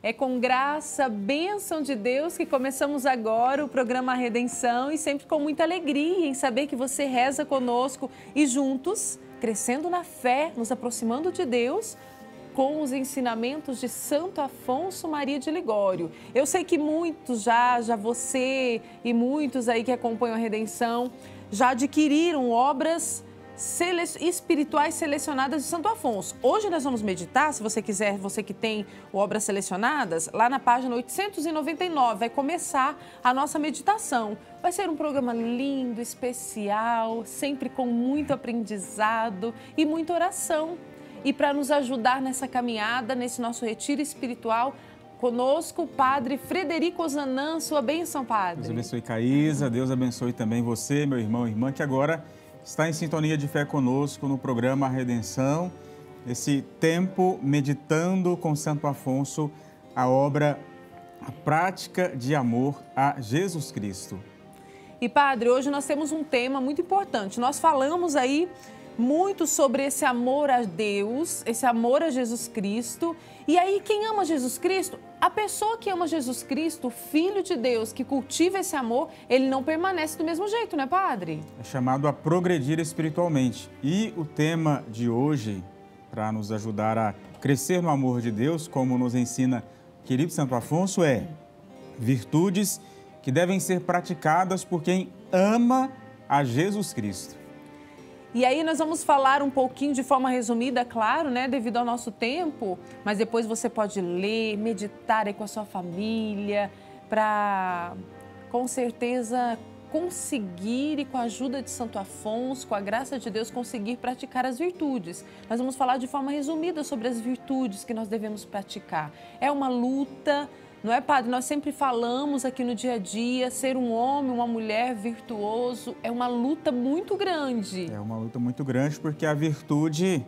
É com graça, bênção de Deus que começamos agora o programa Redenção e sempre com muita alegria em saber que você reza conosco e juntos, crescendo na fé, nos aproximando de Deus com os ensinamentos de Santo Afonso Maria de Ligório. Eu sei que muitos já você e muitos aí que acompanham a Redenção já adquiriram obras espirituais selecionadas de Santo Afonso. Hoje nós vamos meditar, se você quiser, você que tem obras selecionadas, lá na página 899 vai começar a nossa meditação. Vai ser um programa lindo, especial, sempre com muito aprendizado e muita oração. E para nos ajudar nessa caminhada, nesse nosso retiro espiritual, conosco o Padre Frederico Ozanam. Sua bênção, Padre. Deus abençoe, Caísa. Deus abençoe também você, meu irmão e irmã, que agora está em sintonia de fé conosco no programa Redenção, esse tempo meditando com Santo Afonso a obra, a prática de amor a Jesus Cristo. E Padre, hoje nós temos um tema muito importante. Nós falamos aí muito sobre esse amor a Deus, esse amor a Jesus Cristo. E aí, quem ama Jesus Cristo? A pessoa que ama Jesus Cristo, o Filho de Deus, que cultiva esse amor, ele não permanece do mesmo jeito, né, Padre? É chamado a progredir espiritualmente. E o tema de hoje, para nos ajudar a crescer no amor de Deus, como nos ensina o querido Santo Afonso, é virtudes que devem ser praticadas por quem ama a Jesus Cristo. E aí nós vamos falar um pouquinho de forma resumida, claro, né, devido ao nosso tempo, mas depois você pode ler, meditar aí com a sua família, para, com certeza, conseguir e com a ajuda de Santo Afonso, com a graça de Deus, conseguir praticar as virtudes. Nós vamos falar de forma resumida sobre as virtudes que nós devemos praticar. É uma luta, não é, Padre? Nós sempre falamos aqui no dia a dia, ser um homem, uma mulher virtuoso, é uma luta muito grande. É uma luta muito grande porque a virtude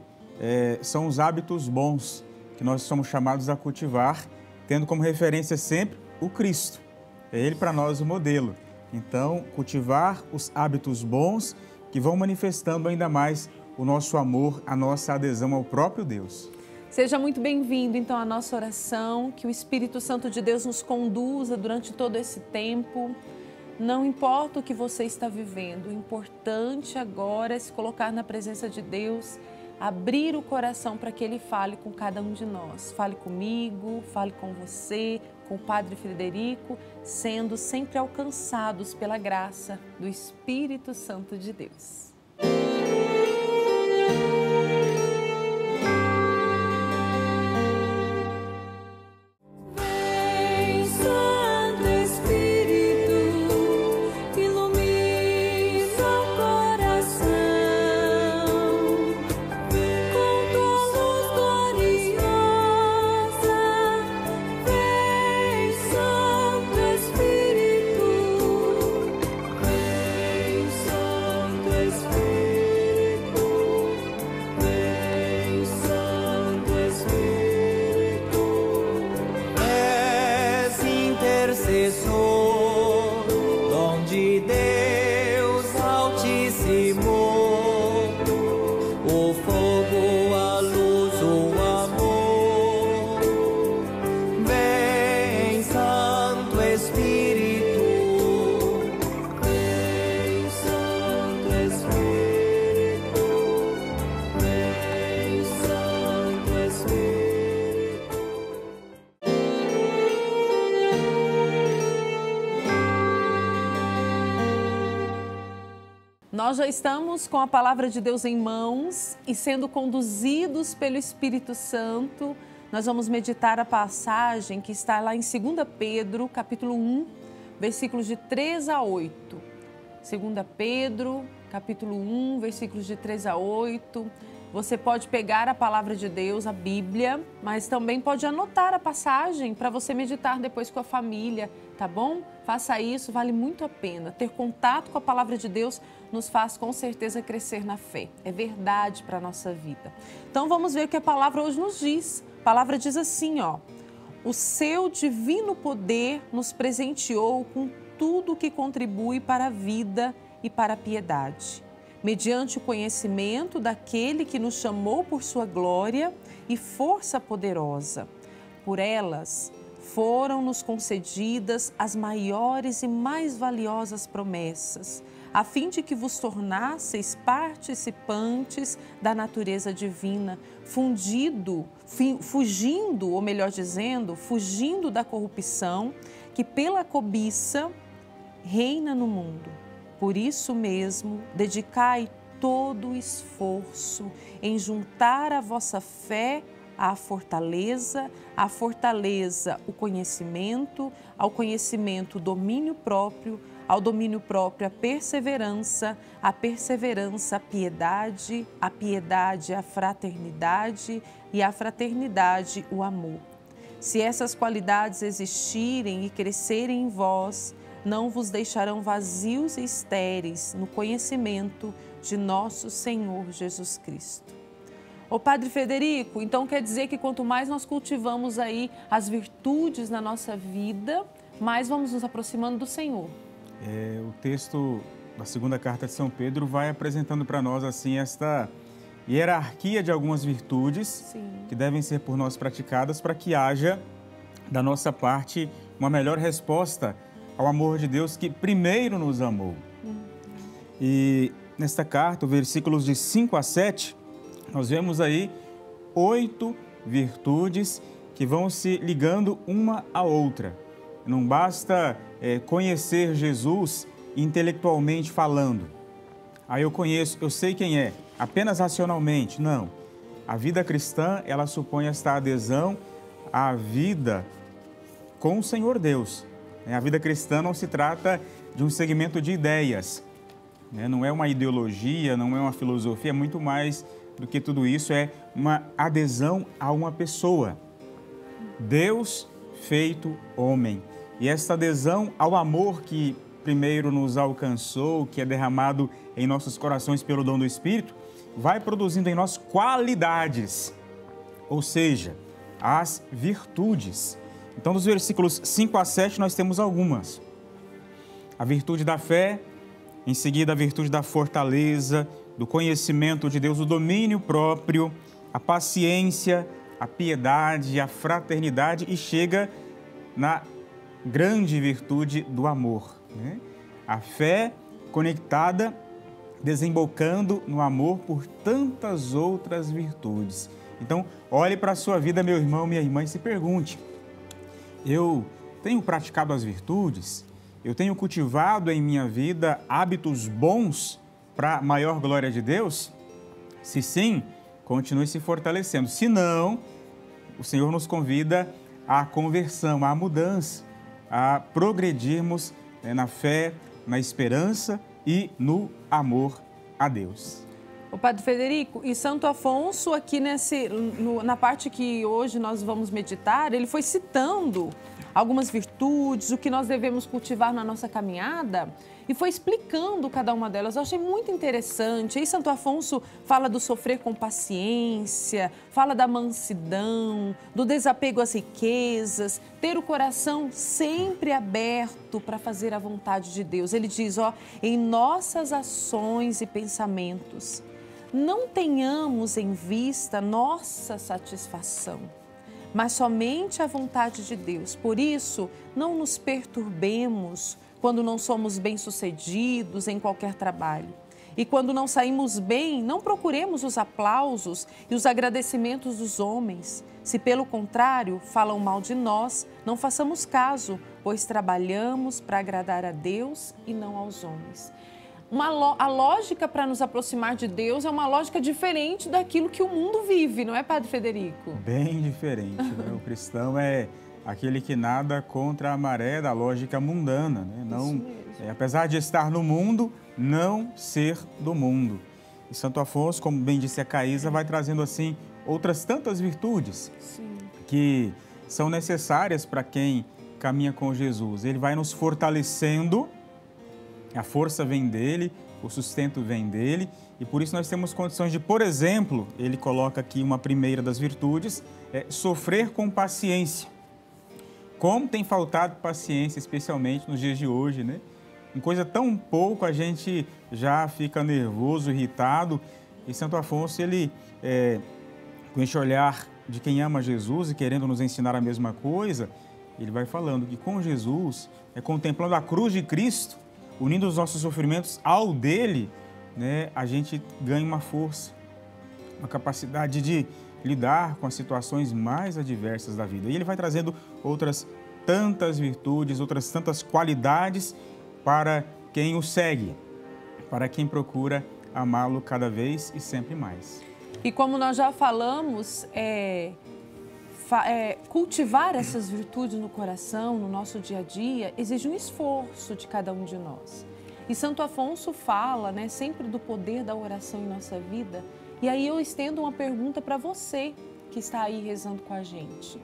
são os hábitos bons que nós somos chamados a cultivar, tendo como referência sempre o Cristo. É Ele para nós o modelo. Então, cultivar os hábitos bons que vão manifestando ainda mais o nosso amor, a nossa adesão ao próprio Deus. Seja muito bem-vindo, então, à nossa oração, que o Espírito Santo de Deus nos conduza durante todo esse tempo. Não importa o que você está vivendo, o importante agora é se colocar na presença de Deus, abrir o coração para que Ele fale com cada um de nós. Fale comigo, fale com você, com o Padre Frederico, sendo sempre alcançados pela graça do Espírito Santo de Deus. Nós já estamos com a Palavra de Deus em mãos e sendo conduzidos pelo Espírito Santo, nós vamos meditar a passagem que está lá em 2 Pedro, capítulo 1, versículos de 3 a 8. 2 Pedro, capítulo 1, versículos de 3 a 8. Você pode pegar a Palavra de Deus, a Bíblia, mas também pode anotar a passagem para você meditar depois com a família, tá bom? Faça isso, vale muito a pena. Ter contato com a Palavra de Deus nos faz com certeza crescer na fé. É verdade para a nossa vida. Então vamos ver o que a Palavra hoje nos diz. A Palavra diz assim, ó: o seu divino poder nos presenteou com tudo que contribui para a vida e para a piedade, mediante o conhecimento daquele que nos chamou por sua glória e força poderosa. Por elas, foram-nos concedidas as maiores e mais valiosas promessas, a fim de que vos tornasseis participantes da natureza divina, fugindo, ou melhor dizendo, fugindo da corrupção que pela cobiça reina no mundo. Por isso mesmo, dedicai todo o esforço em juntar a vossa fé à fortaleza, o conhecimento, ao conhecimento o domínio próprio, ao domínio próprio a perseverança, a piedade, a fraternidade e a fraternidade o amor. Se essas qualidades existirem e crescerem em vós, não vos deixarão vazios e estéreis no conhecimento de nosso Senhor Jesus Cristo. Ô Padre Frederico, então quer dizer que quanto mais nós cultivamos aí as virtudes na nossa vida, mais vamos nos aproximando do Senhor. O texto da segunda carta de São Pedro vai apresentando para nós assim esta hierarquia de algumas virtudes Sim. que devem ser por nós praticadas para que haja da nossa parte uma melhor resposta ao amor de Deus que primeiro nos amou. E nesta carta, versículos de 5 a 7, nós vemos aí 8 virtudes que vão se ligando uma à outra. Não basta conhecer Jesus intelectualmente falando. Eu sei quem é, apenas racionalmente. Não. A vida cristã, ela supõe esta adesão à vida com o Senhor Deus. A vida cristã não se trata de um segmento de ideias, não é uma ideologia, não é uma filosofia, é muito mais do que tudo isso, é uma adesão a uma pessoa, Deus feito homem. E esta adesão ao amor que primeiro nos alcançou, que é derramado em nossos corações pelo dom do Espírito, vai produzindo em nós qualidades, ou seja, as virtudes. Então, dos versículos 5 a 7, nós temos algumas. A virtude da fé, em seguida a virtude da fortaleza, do conhecimento de Deus, o domínio próprio, a paciência, a piedade, a fraternidade e chega na grande virtude do amor. A fé conectada, desembocando no amor por tantas outras virtudes. Então, olhe para a sua vida, meu irmão, minha irmã, e se pergunte: eu tenho praticado as virtudes? Eu tenho cultivado em minha vida hábitos bons para a maior glória de Deus? Se sim, continue se fortalecendo. Se não, o Senhor nos convida à conversão, à mudança, a progredirmos na fé, na esperança e no amor a Deus. O Padre Frederico, e Santo Afonso, aqui na parte que hoje nós vamos meditar, ele foi citando algumas virtudes, o que nós devemos cultivar na nossa caminhada, e foi explicando cada uma delas. Eu achei muito interessante. Aí Santo Afonso fala do sofrer com paciência, fala da mansidão, do desapego às riquezas, ter o coração sempre aberto para fazer a vontade de Deus. Ele diz, em nossas ações e pensamentos, não tenhamos em vista nossa satisfação, mas somente a vontade de Deus. Por isso, não nos perturbemos quando não somos bem-sucedidos em qualquer trabalho. E quando não saímos bem, não procuremos os aplausos e os agradecimentos dos homens. Se, pelo contrário, falam mal de nós, não façamos caso, pois trabalhamos para agradar a Deus e não aos homens. A lógica para nos aproximar de Deus é uma lógica diferente daquilo que o mundo vive, não é, Padre Frederico? Bem diferente, O cristão é aquele que nada contra a maré da lógica mundana, Não, apesar de estar no mundo, não ser do mundo. E Santo Afonso, como bem disse a Caísa, vai trazendo assim outras tantas virtudes que são necessárias para quem caminha com Jesus. Ele vai nos fortalecendo. A força vem dele, o sustento vem dele e por isso nós temos condições de, por exemplo, ele coloca aqui uma primeira das virtudes, sofrer com paciência. Como tem faltado paciência, especialmente nos dias de hoje, Em coisa tão pouco a gente já fica nervoso, irritado. E Santo Afonso, ele, com esse olhar de quem ama Jesus e querendo nos ensinar a mesma coisa, Ele vai falando que com Jesus, contemplando a cruz de Cristo, unindo os nossos sofrimentos ao dele, né, a gente ganha uma força, uma capacidade de lidar com as situações mais adversas da vida. E ele vai trazendo outras tantas virtudes, outras tantas qualidades para quem o segue, para quem procura amá-lo cada vez e sempre mais. E como nós já falamos, cultivar essas virtudes no coração, no nosso dia a dia, exige um esforço de cada um de nós. E Santo Afonso fala, né, sempre do poder da oração em nossa vida. E aí eu estendo uma pergunta para você que está aí rezando com a gente.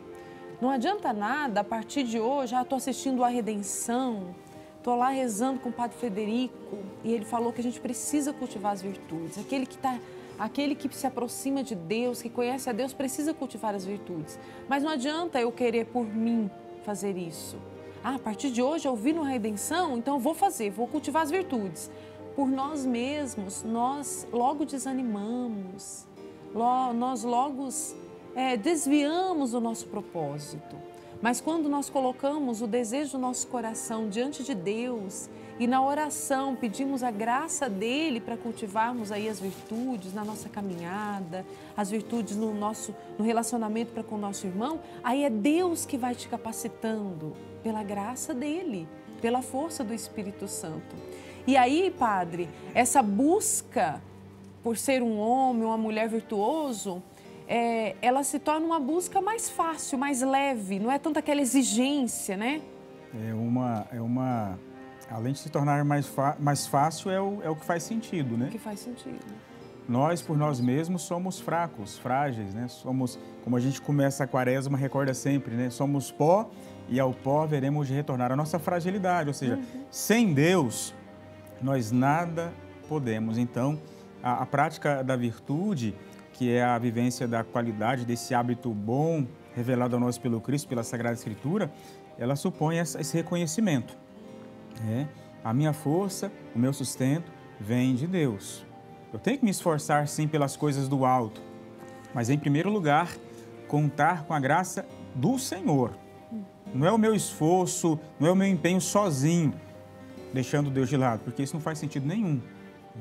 Não adianta nada, a partir de hoje, estou assistindo a Redenção, estou lá rezando com o Padre Frederico, e ele falou que a gente precisa cultivar as virtudes. Aquele que se aproxima de Deus, que conhece a Deus, precisa cultivar as virtudes. Mas não adianta eu querer por mim fazer isso. A partir de hoje eu vi no Redenção, então eu vou cultivar as virtudes. Por nós mesmos, nós logo desanimamos, nós logo desviamos o nosso propósito. Mas quando nós colocamos o desejo do nosso coração diante de Deus e na oração pedimos a graça dele para cultivarmos aí as virtudes na nossa caminhada, as virtudes no relacionamento para com o nosso irmão, aí é Deus que vai te capacitando pela graça dele, pela força do Espírito Santo. E aí, Padre, essa busca por ser um homem, uma mulher virtuoso, ela se torna uma busca mais fácil, mais leve, não é tanta aquela exigência, né? Além de se tornar mais fácil, é o que faz sentido, né? O que faz sentido. Nós, por nós mesmos, somos fracos, frágeis, né? Somos, como a gente começa a quaresma, recorda sempre, né? Somos pó e ao pó veremos de retornar. A nossa fragilidade, ou seja, sem Deus, nós nada podemos. Então, a prática da virtude, que é a vivência da qualidade desse hábito bom, revelado a nós pelo Cristo, pela Sagrada Escritura, ela supõe esse reconhecimento. A minha força, o meu sustento, vem de Deus. Eu tenho que me esforçar, sim, pelas coisas do alto, mas, em primeiro lugar, contar com a graça do Senhor. Não é o meu esforço, não é o meu empenho sozinho, deixando Deus de lado, porque isso não faz sentido nenhum.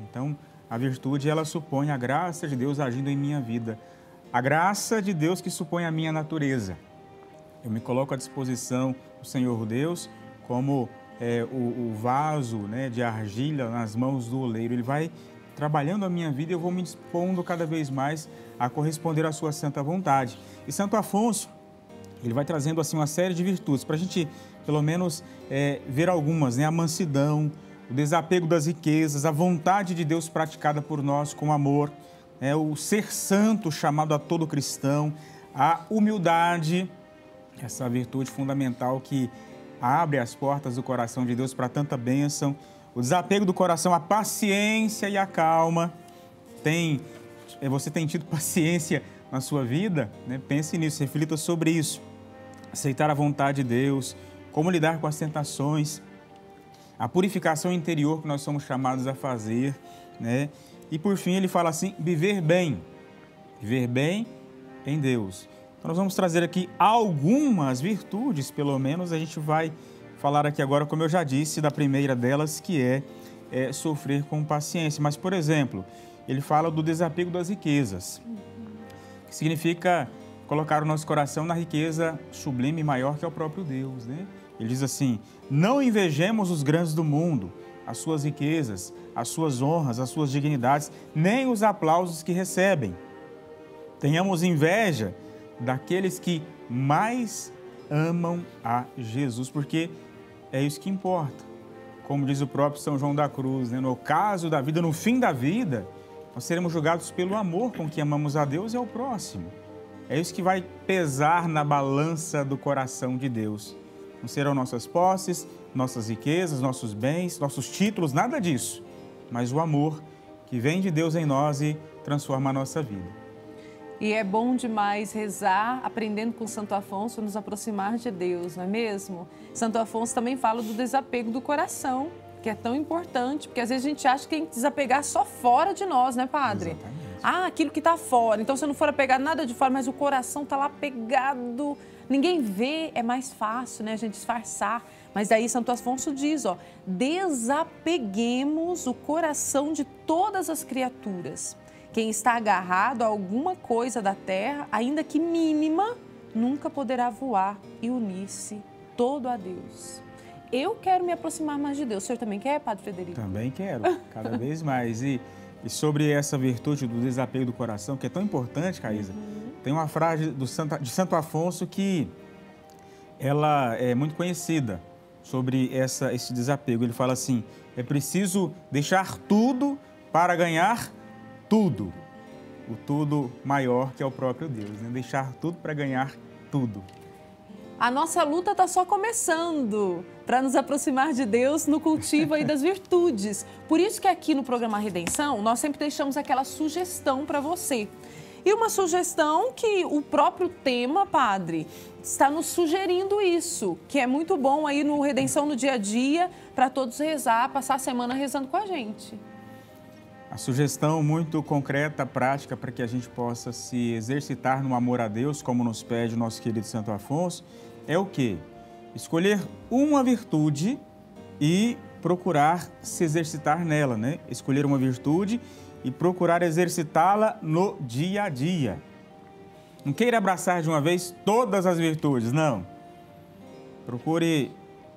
Então, a virtude, ela supõe a graça de Deus agindo em minha vida. A graça de Deus que supõe a minha natureza. Eu me coloco à disposição do Senhor Deus como o vaso, né, de argila nas mãos do oleiro. Ele vai trabalhando a minha vida e eu vou me dispondo cada vez mais a corresponder à sua santa vontade. E Santo Afonso, ele vai trazendo assim uma série de virtudes para a gente, pelo menos, ver algumas, né? A mansidão, o desapego das riquezas, a vontade de Deus praticada por nós com amor, o ser santo chamado a todo cristão, a humildade, essa virtude fundamental que abre as portas do coração de Deus para tanta bênção, o desapego do coração, a paciência e a calma. Você tem tido paciência na sua vida? Né? Pense nisso, reflita sobre isso. Aceitar a vontade de Deus, como lidar com as tentações, a purificação interior que nós somos chamados a fazer, né? E por fim ele fala assim, viver bem em Deus. Então nós vamos trazer aqui algumas virtudes, pelo menos a gente vai falar aqui agora, como eu já disse, da primeira delas, que é sofrer com paciência. Mas, por exemplo, ele fala do desapego das riquezas, que significa colocar o nosso coração na riqueza sublime e maior que é o próprio Deus, né? Ele diz assim, não invejemos os grandes do mundo, as suas riquezas, as suas honras, as suas dignidades, nem os aplausos que recebem. Tenhamos inveja daqueles que mais amam a Jesus, porque é isso que importa. Como diz o próprio São João da Cruz, né? No caso da vida, no fim da vida, nós seremos julgados pelo amor com que amamos a Deus e ao próximo. É isso que vai pesar na balança do coração de Deus. Não serão nossas posses, nossas riquezas, nossos bens, nossos títulos, nada disso. Mas o amor que vem de Deus em nós e transforma a nossa vida. E é bom demais rezar, aprendendo com Santo Afonso, nos aproximar de Deus, não é mesmo? Santo Afonso também fala do desapego do coração, que é tão importante, porque às vezes a gente acha que tem que desapegar só fora de nós, né, Padre? Exatamente. Aquilo que está fora. Então, se eu não for apegar nada de fora, mas o coração está lá pegado ninguém vê, é mais fácil, né, a gente disfarçar. Mas daí Santo Afonso diz, ó, desapeguemos o coração de todas as criaturas. Quem está agarrado a alguma coisa da terra, ainda que mínima, nunca poderá voar e unir-se todo a Deus. Eu quero me aproximar mais de Deus. O senhor também quer, Padre Frederico? Também quero, cada vez mais. E sobre essa virtude do desapego do coração, que é tão importante, Caísa, tem uma frase de Santo Afonso que ela é muito conhecida sobre esse desapego. Ele fala assim, é preciso deixar tudo para ganhar tudo. O tudo maior que é o próprio Deus, né? Deixar tudo para ganhar tudo. A nossa luta está só começando para nos aproximar de Deus no cultivo aí das virtudes. Por isso que aqui no programa Redenção, nós sempre deixamos aquela sugestão para você. E uma sugestão que o próprio tema, Padre, está nos sugerindo isso, que é muito bom aí no Redenção no dia a dia, para todos rezar, passar a semana rezando com a gente. A sugestão muito concreta, prática, para que a gente possa se exercitar no amor a Deus, como nos pede o nosso querido Santo Afonso, é o quê? Escolher uma virtude e procurar se exercitar nela, né? Escolher uma virtude e procurar exercitá-la no dia a dia. Não queira abraçar de uma vez todas as virtudes, não. Procure,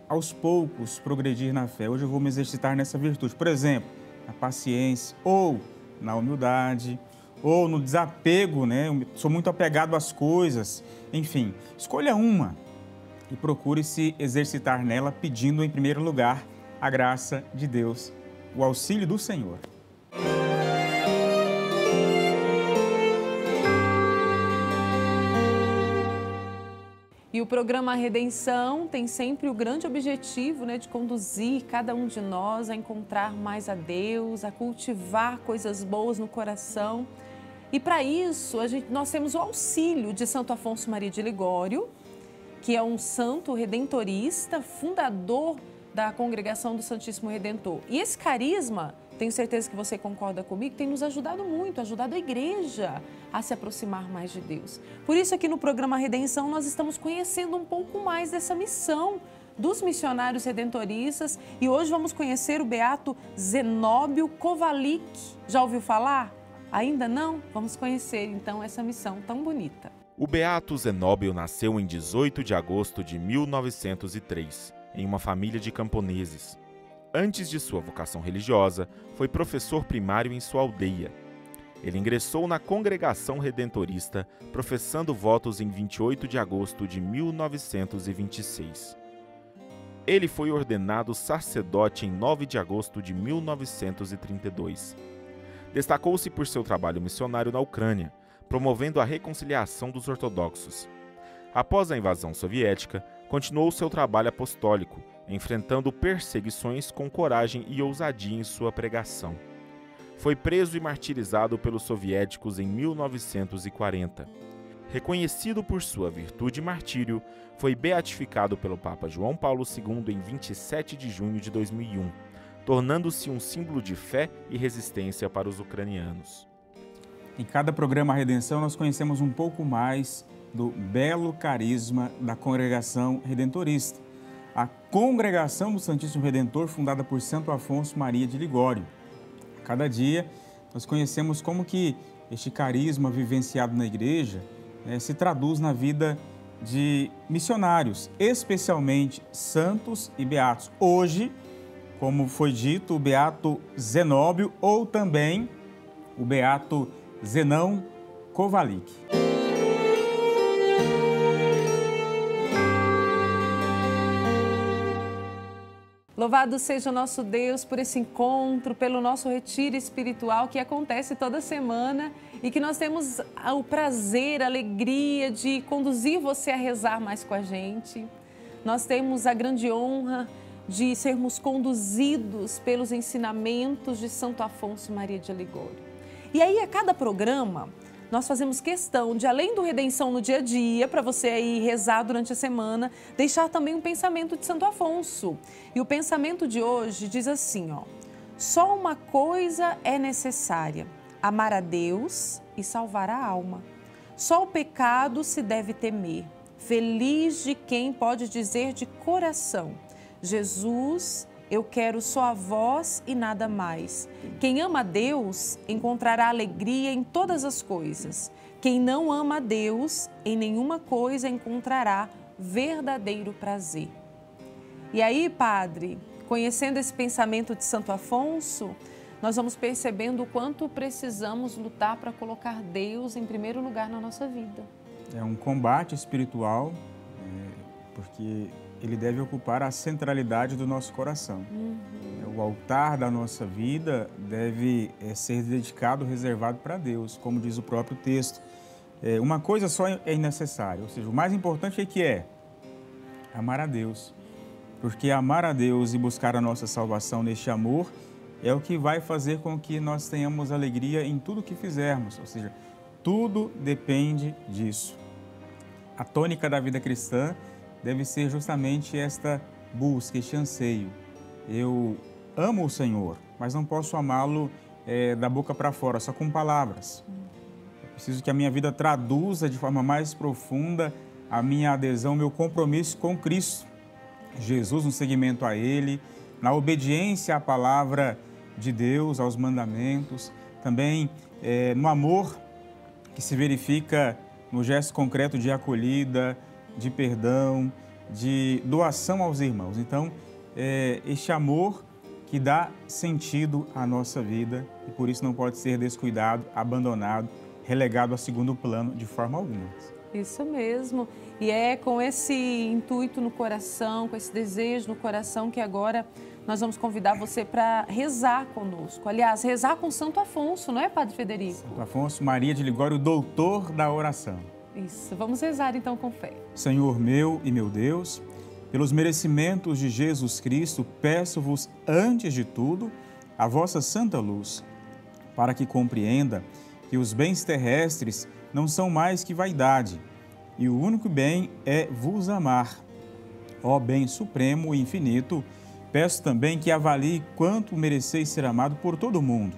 aos poucos, progredir na fé. Hoje eu vou me exercitar nessa virtude. Por exemplo, na paciência, ou na humildade, ou no desapego, né? Eu sou muito apegado às coisas. Enfim, escolha uma e procure se exercitar nela, pedindo em primeiro lugar a graça de Deus, o auxílio do Senhor. E o programa Redenção tem sempre o grande objetivo, né, de conduzir cada um de nós a encontrar mais a Deus, a cultivar coisas boas no coração. E para isso, nós temos o auxílio de Santo Afonso Maria de Ligório, que é um santo redentorista, fundador da Congregação do Santíssimo Redentor. E esse carisma, tenho certeza que você concorda comigo, tem nos ajudado muito, ajudado a igreja a se aproximar mais de Deus. Por isso aqui no programa Redenção nós estamos conhecendo um pouco mais dessa missão dos missionários redentoristas e hoje vamos conhecer o beato Zenóbio Kovalik. Já ouviu falar? Ainda não? Vamos conhecer então essa missão tão bonita. O beato Zenóbio nasceu em 18 de agosto de 1903, em uma família de camponeses. Antes de sua vocação religiosa, foi professor primário em sua aldeia. Ele ingressou na Congregação Redentorista, professando votos em 28 de agosto de 1926. Ele foi ordenado sacerdote em 9 de agosto de 1932. Destacou-se por seu trabalho missionário na Ucrânia, promovendo a reconciliação dos ortodoxos. Após a invasão soviética, continuou seu trabalho apostólico, enfrentando perseguições com coragem e ousadia em sua pregação. Foi preso e martirizado pelos soviéticos em 1940. Reconhecido por sua virtude e martírio, foi beatificado pelo Papa João Paulo II em 27 de junho de 2001, tornando-se um símbolo de fé e resistência para os ucranianos. Em cada programa Redenção, nós conhecemos um pouco mais do belo carisma da Congregação Redentorista, a Congregação do Santíssimo Redentor, fundada por Santo Afonso Maria de Ligório. Cada dia, nós conhecemos como que este carisma vivenciado na igreja se traduz na vida de missionários, especialmente santos e beatos. Hoje, como foi dito, o beato Zenóbio ou também o beato Zenão Kovalik. Louvado seja o nosso Deus por esse encontro, pelo nosso retiro espiritual que acontece toda semana e que nós temos o prazer, a alegria de conduzir você a rezar mais com a gente. Nós temos a grande honra de sermos conduzidos pelos ensinamentos de Santo Afonso Maria de Ligório. E aí, a cada programa, nós fazemos questão de, além do Redenção no dia a dia, para você aí rezar durante a semana, deixar também um pensamento de Santo Afonso. E o pensamento de hoje diz assim, ó: só uma coisa é necessária, amar a Deus e salvar a alma. Só o pecado se deve temer, Feliz de quem pode dizer de coração: Jesus, eu quero só a vós e nada mais. Quem ama a Deus encontrará alegria em todas as coisas. Quem não ama a Deus, em nenhuma coisa encontrará verdadeiro prazer. E aí, Padre, conhecendo esse pensamento de Santo Afonso, nós vamos percebendo o quanto precisamos lutar para colocar Deus em primeiro lugar na nossa vida. É um combate espiritual, porque ele deve ocupar a centralidade do nosso coração. O altar da nossa vida deve ser dedicado, reservado para Deus, como diz o próprio texto. Uma coisa só é necessária, ou seja, o mais importante é amar a Deus. Porque amar a Deus e buscar a nossa salvação neste amor é o que vai fazer com que nós tenhamos alegria em tudo que fizermos, ou seja, tudo depende disso. A tônica da vida cristã deve ser justamente esta busca, este anseio. Eu amo o Senhor, mas não posso amá-lo da boca para fora, só com palavras. Eu preciso que a minha vida traduza de forma mais profunda a minha adesão, meu compromisso com Cristo. Jesus, no seguimento a Ele, na obediência à palavra de Deus, aos mandamentos, também no amor que se verifica no gesto concreto de acolhida, de perdão, de doação aos irmãos. Então, este amor que dá sentido à nossa vida e por isso não pode ser descuidado, abandonado, relegado a segundo plano de forma alguma. Isso mesmo. E é com esse intuito no coração, com esse desejo no coração que agora nós vamos convidar você para rezar conosco. Aliás, rezar com Santo Afonso, não é, Padre Federico? Santo Afonso Maria de Ligório, doutor da oração. Isso, vamos rezar então com fé. Senhor meu e meu Deus, pelos merecimentos de Jesus Cristo, peço-vos, antes de tudo, a vossa santa luz, para que compreenda que os bens terrestres não são mais que vaidade, e o único bem é vos amar. Ó bem supremo e infinito, peço também que avalie quanto mereceis ser amado por todo o mundo,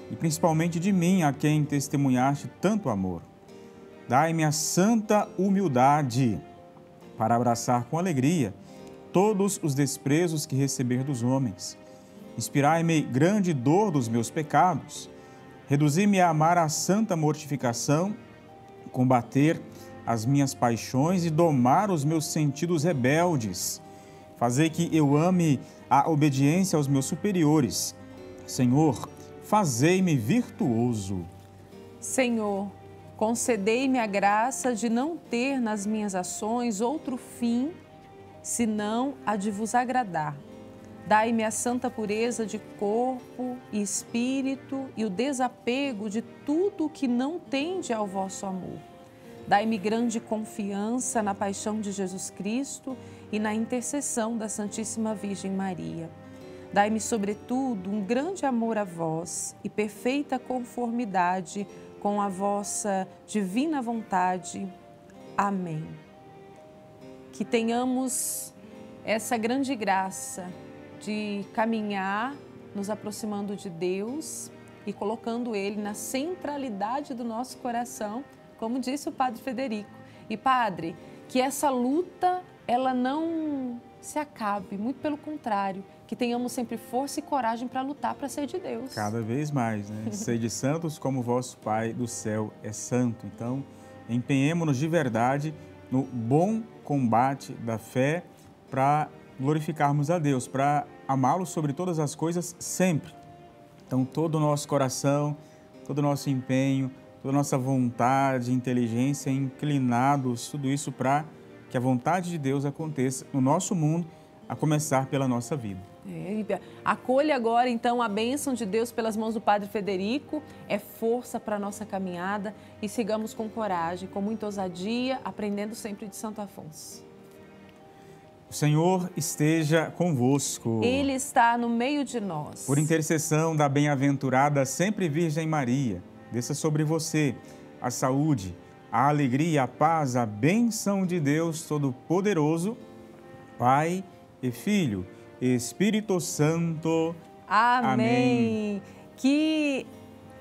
e principalmente de mim, a quem testemunhaste tanto amor. Dai-me a santa humildade para abraçar com alegria todos os desprezos que receber dos homens. Inspirai-me grande dor dos meus pecados. Reduzi-me a amar a santa mortificação, combater as minhas paixões e domar os meus sentidos rebeldes. Fazei que eu ame a obediência aos meus superiores. Senhor, fazei-me virtuoso. Senhor, concedei-me a graça de não ter nas minhas ações outro fim, senão a de vos agradar. Dai-me a santa pureza de corpo e espírito e o desapego de tudo que não tende ao vosso amor. Dai-me grande confiança na paixão de Jesus Cristo e na intercessão da Santíssima Virgem Maria. Dai-me, sobretudo, um grande amor a vós e perfeita conformidade com a vossa divina vontade. Amém. Que tenhamos essa grande graça de caminhar, nos aproximando de Deus e colocando Ele na centralidade do nosso coração, como disse o Padre Federico. E, Padre, que essa luta, ela não se acabe, muito pelo contrário, que tenhamos sempre força e coragem para lutar para ser de Deus. Cada vez mais, né? Sede santos como vosso Pai do céu é santo. Então, empenhemo-nos de verdade no bom combate da fé para glorificarmos a Deus, para amá-lo sobre todas as coisas sempre. Então, todo o nosso coração, todo o nosso empenho, toda a nossa vontade, inteligência, inclinados, tudo isso para que a vontade de Deus aconteça no nosso mundo, a começar pela nossa vida. Acolha agora, então, a bênção de Deus pelas mãos do Padre Federico, é força para a nossa caminhada e sigamos com coragem, com muita ousadia, aprendendo sempre de Santo Afonso. O Senhor esteja convosco. Ele está no meio de nós. Por intercessão da bem-aventurada sempre Virgem Maria, desça sobre você a saúde, a alegria, a paz, a bênção de Deus Todo-Poderoso, Pai e Filho, Espírito Santo. Amém. Amém. Que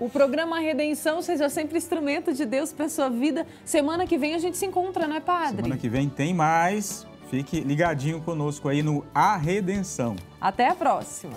O programa Redenção seja sempre instrumento de Deus para a sua vida. Semana que vem a gente se encontra, não é, padre? Semana que vem tem mais. Fique ligadinho conosco aí no A Redenção. Até a próxima.